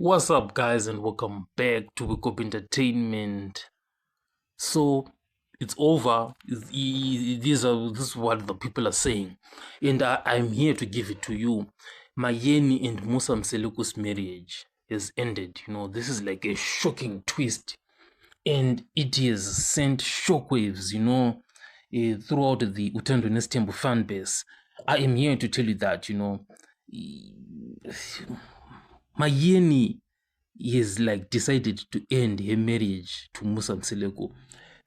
What's up, guys, and welcome back to Wake Up Entertainment. So it's over. This is what the people are saying, and I'm here to give it to you. Mayeni and Musa Mseleko's marriage has ended. This is like a shocking twist, and it has sent shockwaves. Throughout the Utando Nestembo fan base. I am here to tell you that Mayeni has like decided to end her marriage to Musa Mseleko.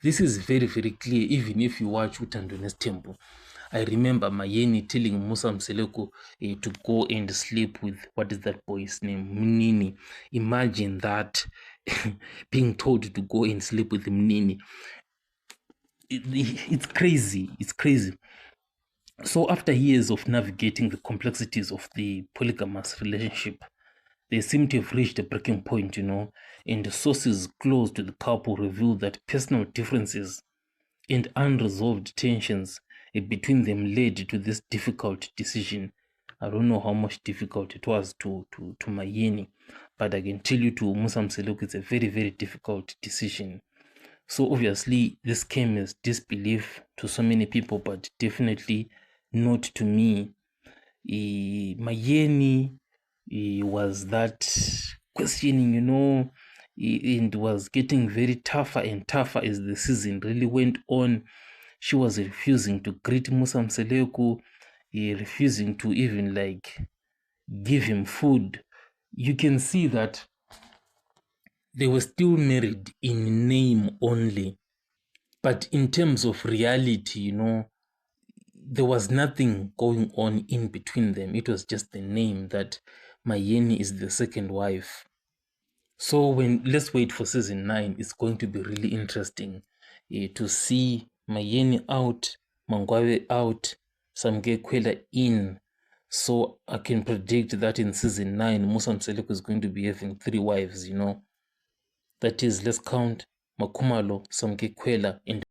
This is very, very clear, even if you watch Utando Nestembo. I remember Mayeni telling Musa Mseleko to go and sleep with, what is that boy's name? Mnini. Imagine that, being told to go and sleep with Mnini. It's crazy. It's crazy. So after years of navigating the complexities of the polygamous relationship, they seem to have reached a breaking point, and the sources close to the couple reveal that personal differences and unresolved tensions between them led to this difficult decision. I don't know how much difficult it was to Mayeni, but I can tell you to Musa Mseleko, it's a very, very difficult decision. So obviously this came as disbelief to so many people, but definitely not to me. Mayeni was that questioning, and was getting very tougher and tougher as the season really went on. She was refusing to greet Musa Mseleko, refusing to even like give him food. You can see that they were still married in name only, but in terms of reality, there was nothing going on in between them. It was just the name that Mayeni is the second wife. So let's wait for season 9. It's going to be really interesting to see Mayeni out, Mangwawe out, Samge Kwela in. So I can predict that in season 9, Musa Mseleko is going to be having 3 wives, That is, let's count Makumalo, Samge Kwela, and